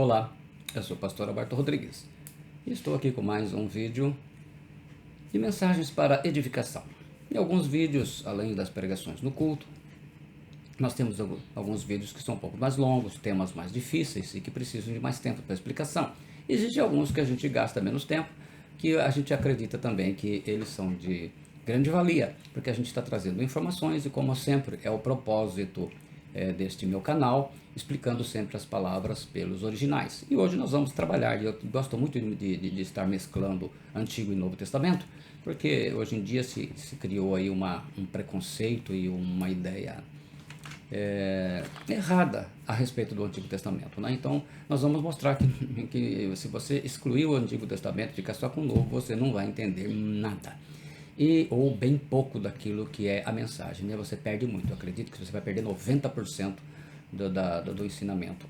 Olá, eu sou o pastor Alberto Rodrigues e estou aqui com mais um vídeo de mensagens para edificação. Em alguns vídeos, além das pregações no culto, nós temos alguns vídeos que são um pouco mais longos, temas mais difíceis e que precisam de mais tempo para explicação. Existem alguns que a gente gasta menos tempo, que a gente acredita também que eles são de grande valia, porque a gente está trazendo informações e, como sempre, é o propósito deste meu canal, explicando sempre as palavras pelos originais. E hoje nós vamos trabalhar, e eu gosto muito de estar mesclando Antigo e Novo Testamento, porque hoje em dia se criou aí um preconceito e uma ideia errada a respeito do Antigo Testamento, né? Então nós vamos mostrar que se você excluir o Antigo Testamento e ficar só com o Novo, você não vai entender nada. Ou bem pouco daquilo que é a mensagem, né? Você perde muito. Eu acredito que você vai perder 90% do ensinamento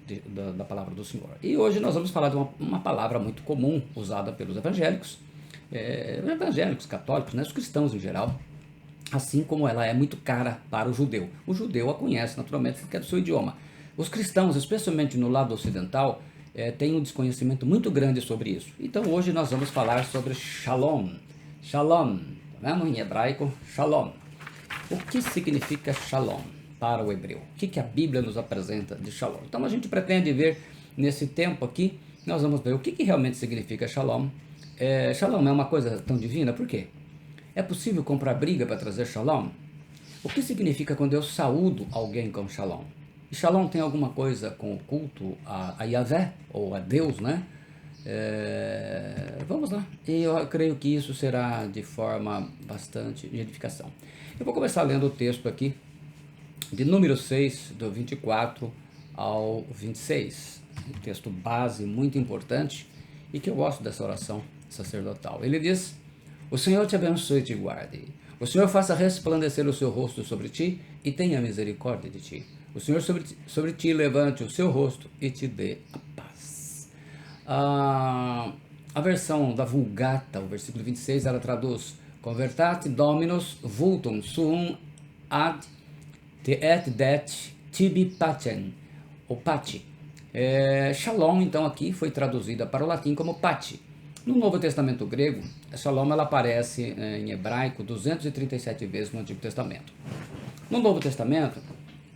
da palavra do Senhor. E hoje nós vamos falar de uma palavra muito comum usada pelos evangélicos, católicos, né? Os cristãos em geral, assim como ela é muito cara para o judeu. O judeu a conhece naturalmente porque é do seu idioma. Os cristãos, especialmente no lado ocidental, têm um desconhecimento muito grande sobre isso. Então hoje nós vamos falar sobre Shalom. Shalom, tá vendo? Em hebraico, Shalom. O que significa Shalom para o hebreu? O que a Bíblia nos apresenta de Shalom? Então a gente pretende ver nesse tempo aqui, nós vamos ver o que realmente significa Shalom. Shalom é uma coisa tão divina, por quê? É possível comprar briga para trazer Shalom? O que significa quando eu saúdo alguém com Shalom? E Shalom tem alguma coisa com o culto a Yahvé, ou a Deus, né? Vamos lá. E eu creio que isso será de forma bastante de edificação. Eu vou começar lendo o texto aqui, de número 6, do 24 ao 26. Um texto base muito importante e que eu gosto dessa oração sacerdotal. Ele diz: o Senhor te abençoe e te guarde. O Senhor faça resplandecer o seu rosto sobre ti e tenha misericórdia de ti. O Senhor sobre ti levante o seu rosto e te dê a paz. A versão da Vulgata, o versículo 26, ela traduz: Convertate Dominus vultum suum ad te et det tibi pacem, ou pati. Shalom, então, aqui foi traduzida para o latim como pati. No Novo Testamento grego, Shalom ela aparece em hebraico 237 vezes no Antigo Testamento. No Novo Testamento,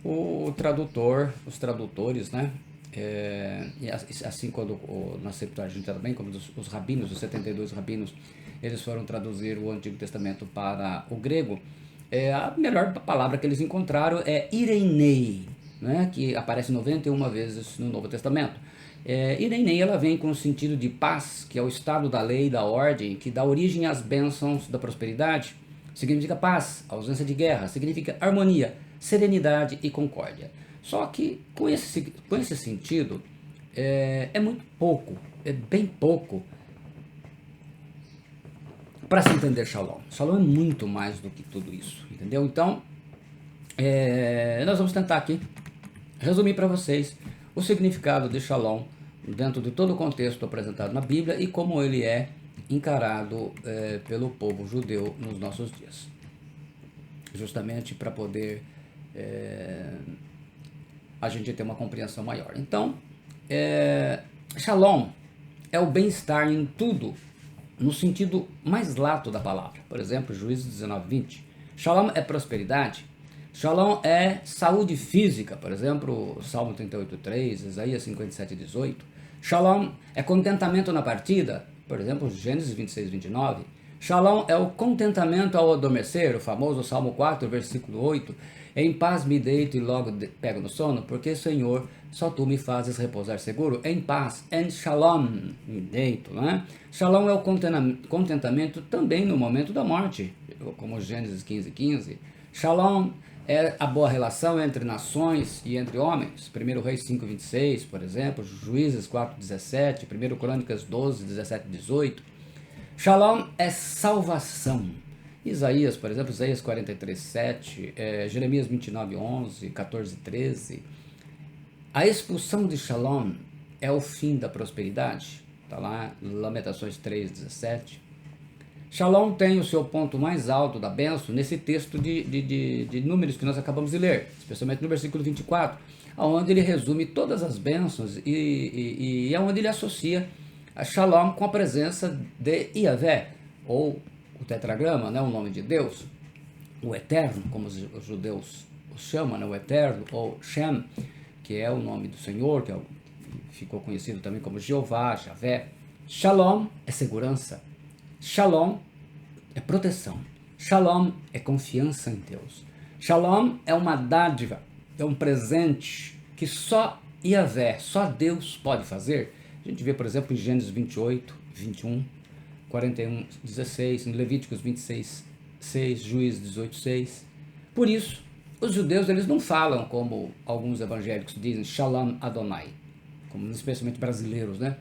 os tradutores, né, assim quando na Septuaginta também, como os rabinos, os 72 rabinos, eles foram traduzir o Antigo Testamento para o grego, a melhor palavra que eles encontraram é Ireinei, né, que aparece 91 vezes no Novo Testamento. Ireinei, ela vem com o sentido de paz, que é o estado da lei, da ordem, que dá origem às bênçãos da prosperidade. Significa paz, ausência de guerra, significa harmonia, serenidade e concórdia. Só que com esse sentido, é muito pouco, é bem pouco para se entender Shalom. Shalom é muito mais do que tudo isso, entendeu? Então, nós vamos tentar aqui resumir para vocês o significado de Shalom dentro de todo o contexto apresentado na Bíblia e como ele é encarado pelo povo judeu nos nossos dias. Justamente para poder a gente ter uma compreensão maior. Então, Shalom é o bem-estar em tudo, no sentido mais lato da palavra. Por exemplo, Juízes 19:20. Shalom é prosperidade. Shalom é saúde física, por exemplo, Salmo 38:3, Isaías 57:18. Shalom é contentamento na partida, por exemplo, Gênesis 26:29. Shalom é o contentamento ao adormecer, o famoso Salmo 4, versículo 8. Em paz me deito e logo pego no sono, porque, Senhor, só Tu me fazes repousar seguro. Em paz, em shalom, me deito, né? Shalom é o contentamento também no momento da morte, como Gênesis 15:15. Shalom é a boa relação entre nações e entre homens. 1 Reis 5:26, por exemplo, Juízes 4:17, 1 Crônicas 12:17-18. Shalom é salvação. Isaías, por exemplo, Isaías 43:7, Jeremias 29:11, 14:13. A expulsão de Shalom é o fim da prosperidade. Está lá, Lamentações 3:17. Shalom tem o seu ponto mais alto da bênção nesse texto de Números que nós acabamos de ler, especialmente no versículo 24, onde ele resume todas as bênçãos e é onde ele associa a Shalom com a presença de Yahvé, ou o tetragrama, né, o nome de Deus, o Eterno, como os judeus o chamam, né, o Eterno, ou Shem, que é o nome do Senhor, que ficou conhecido também como Jeová, Javé. Shalom é segurança. Shalom é proteção. Shalom é confiança em Deus. Shalom é uma dádiva, é um presente que só Yahvé, só Deus pode fazer. A gente vê, por exemplo, em Gênesis 28, 21, 41, 16, em Levíticos 26, 6, Juízes 18, 6. Por isso, os judeus eles não falam como alguns evangélicos dizem, Shalom Adonai, como especialmente brasileiros, né?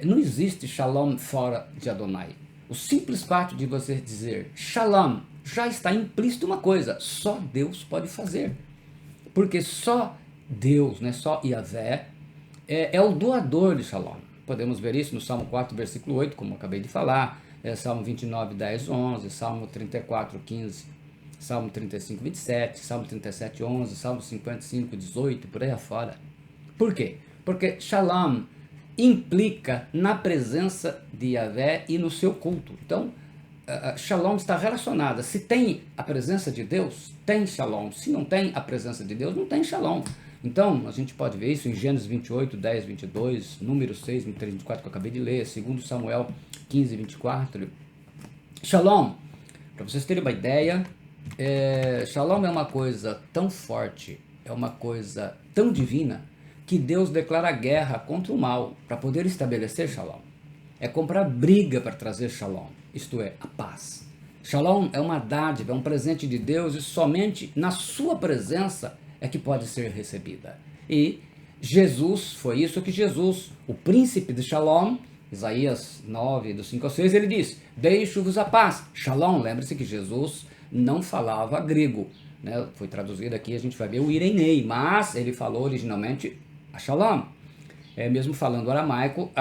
Não existe Shalom fora de Adonai. O simples fato de você dizer Shalom já está implícito uma coisa, só Deus pode fazer. Porque só Deus, né, só Yahvé, é o doador de Shalom. Podemos ver isso no Salmo 4, versículo 8, como eu acabei de falar, Salmo 29, 10, 11, Salmo 34, 15, Salmo 35, 27, Salmo 37, 11, Salmo 55, 18, por aí afora. Por quê? Porque Shalom implica na presença de Yahvé e no seu culto. Então, Shalom está relacionada. Se tem a presença de Deus, tem Shalom. Se não tem a presença de Deus, não tem Shalom. Então, a gente pode ver isso em Gênesis 28, 10, 22, Números 6, 23, 24, que eu acabei de ler, 2 Samuel 15, 24. Shalom, para vocês terem uma ideia, Shalom é uma coisa tão forte, é uma coisa tão divina, que Deus declara guerra contra o mal para poder estabelecer Shalom. É comprar briga para trazer Shalom, isto é, a paz. Shalom é uma dádiva, é um presente de Deus e somente na sua presença é que pode ser recebida. E Jesus, foi isso que Jesus, o príncipe de Shalom, Isaías 9, do 5 ao 6, ele diz, deixo-vos a paz. Shalom, lembre-se que Jesus não falava grego, né? Foi traduzido aqui, a gente vai ver o Irenei, mas ele falou originalmente a Shalom. Mesmo falando aramaico,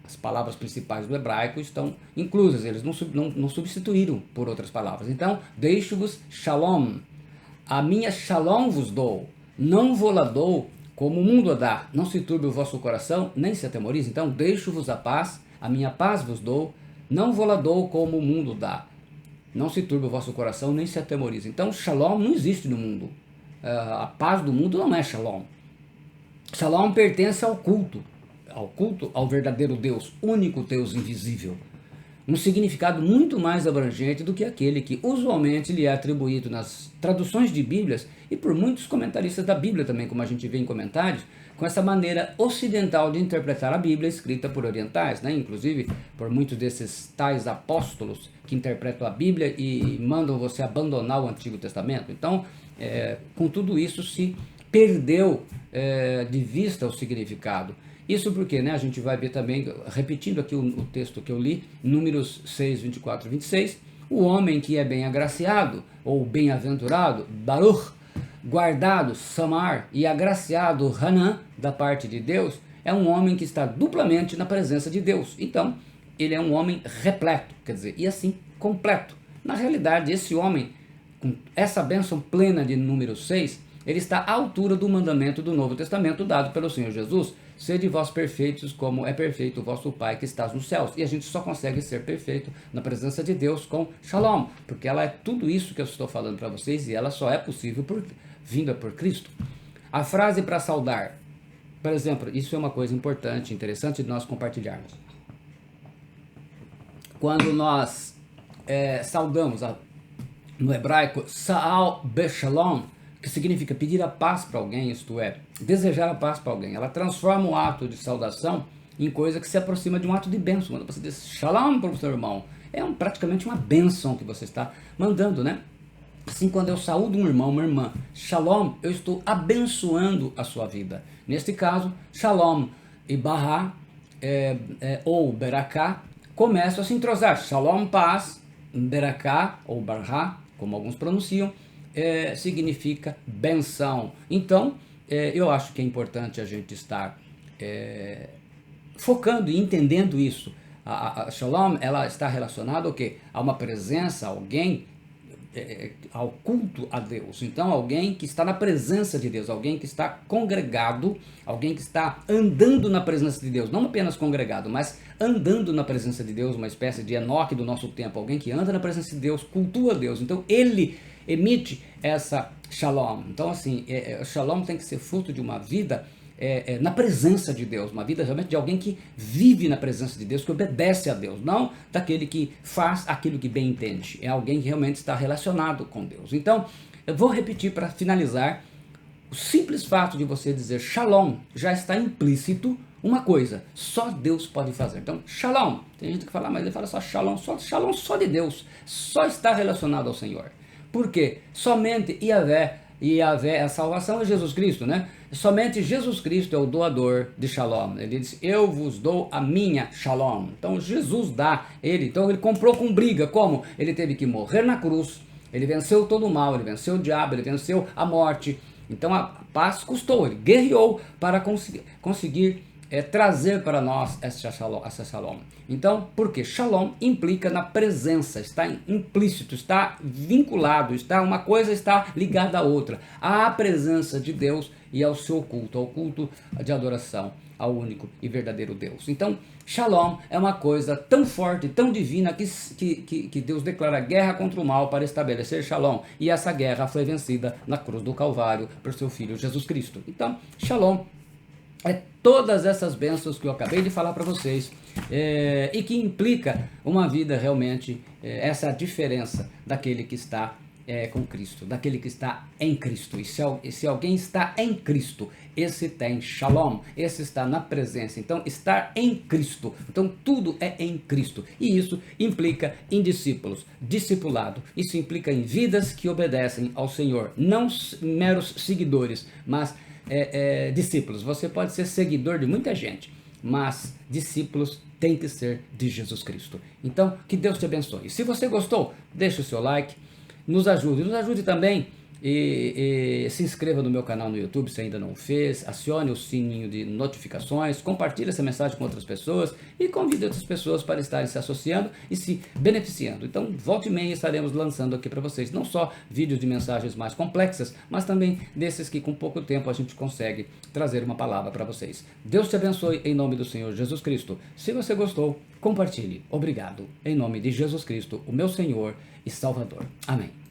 as palavras principais do hebraico estão inclusas, eles não substituíram por outras palavras. Então, deixo-vos Shalom, a minha Shalom vos dou, não vou-la dou como o mundo a dá, não se turbe o vosso coração, nem se atemorize. Então, deixo-vos a paz, a minha paz vos dou, não vou-la dou como o mundo dá, não se turbe o vosso coração, nem se atemorize. Então, Shalom não existe no mundo. A paz do mundo não é Shalom. Shalom pertence ao culto ao verdadeiro Deus, único Deus invisível. Um significado muito mais abrangente do que aquele que usualmente lhe é atribuído nas traduções de Bíblias e por muitos comentaristas da Bíblia também, como a gente vê em comentários, com essa maneira ocidental de interpretar a Bíblia escrita por orientais, né? Inclusive por muitos desses tais apóstolos que interpretam a Bíblia e mandam você abandonar o Antigo Testamento. Então, com tudo isso se perdeu de vista o significado. Isso porque, né, a gente vai ver também, repetindo aqui o texto que eu li, Números 6, 24 e 26, o homem que é bem agraciado, ou bem-aventurado, Baruch, guardado, Samar, e agraciado, Hanan, da parte de Deus, é um homem que está duplamente na presença de Deus. Então, ele é um homem repleto, quer dizer, e assim, completo. Na realidade, esse homem, com essa bênção plena de número 6, ele está à altura do mandamento do Novo Testamento dado pelo Senhor Jesus, sede vós perfeitos como é perfeito o vosso Pai que estás nos céus. E a gente só consegue ser perfeito na presença de Deus com Shalom, porque ela é tudo isso que eu estou falando para vocês e ela só é possível vinda por Cristo. A frase para saudar, por exemplo, isso é uma coisa importante, interessante de nós compartilharmos. Quando nós saudamos no hebraico Sa'al Beshalom, que significa pedir a paz para alguém, isto é, desejar a paz para alguém. Ela transforma o ato de saudação em coisa que se aproxima de um ato de bênção. Quando você diz Shalom para o seu irmão, praticamente uma bênção que você está mandando, né? Assim, quando eu saúdo um irmão, uma irmã, Shalom, eu estou abençoando a sua vida. Neste caso, Shalom e Bará, ou Beraká, começam a se entrosar. Shalom, paz, Beraká, ou Bará, como alguns pronunciam, significa benção. Então, eu acho que é importante a gente estar focando e entendendo isso. A Shalom, ela está relacionada ao quê? A uma presença, alguém, ao culto a Deus. Então, alguém que está na presença de Deus, alguém que está congregado, alguém que está andando na presença de Deus, não apenas congregado, mas andando na presença de Deus, uma espécie de Enoque do nosso tempo, alguém que anda na presença de Deus, cultua Deus. Então, ele emite essa Shalom. Então, assim, Shalom tem que ser fruto de uma vida na presença de Deus, uma vida realmente de alguém que vive na presença de Deus, que obedece a Deus, não daquele que faz aquilo que bem entende, é alguém que realmente está relacionado com Deus. Então, eu vou repetir para finalizar, o simples fato de você dizer Shalom já está implícito uma coisa, só Deus pode fazer. Então, Shalom, tem gente que fala, mas ele fala só Shalom só de Deus, só está relacionado ao Senhor. Por quê? Somente Yahvé é a salvação é Jesus Cristo, né? Somente Jesus Cristo é o doador de Shalom. Ele diz, eu vos dou a minha Shalom. Então Jesus dá, então ele comprou com briga. Como? Ele teve que morrer na cruz, ele venceu todo o mal, ele venceu o diabo, ele venceu a morte. Então a paz custou, ele guerreou para conseguir trazer para nós essa Shalom. Então, porque Shalom implica na presença, está implícito, está vinculado, uma coisa está ligada à outra, à presença de Deus e ao seu culto, ao culto de adoração ao único e verdadeiro Deus. Então, Shalom é uma coisa tão forte, tão divina, que Deus declara guerra contra o mal para estabelecer Shalom. E essa guerra foi vencida na cruz do Calvário por seu Filho Jesus Cristo. Então, Shalom é todas essas bênçãos que eu acabei de falar para vocês, e que implica uma vida realmente, essa diferença daquele que está com Cristo, daquele que está em Cristo. E se alguém está em Cristo, esse tem Shalom, esse está na presença. Então, estar em Cristo, então tudo é em Cristo. E isso implica em discípulos, discipulado. Isso implica em vidas que obedecem ao Senhor, não meros seguidores, mas discípulos. Você pode ser seguidor de muita gente, mas discípulos têm que ser de Jesus Cristo. Então, que Deus te abençoe. Se você gostou, deixe o seu like, nos ajude também e se inscreva no meu canal no YouTube se ainda não o fez, acione o sininho de notificações, compartilhe essa mensagem com outras pessoas e convide outras pessoas para estarem se associando e se beneficiando. Então, volte e meia estaremos lançando aqui para vocês não só vídeos de mensagens mais complexas, mas também desses que com pouco tempo a gente consegue trazer uma palavra para vocês. Deus te abençoe em nome do Senhor Jesus Cristo. Se você gostou, compartilhe. Obrigado. Em nome de Jesus Cristo, o meu Senhor e Salvador. Amém.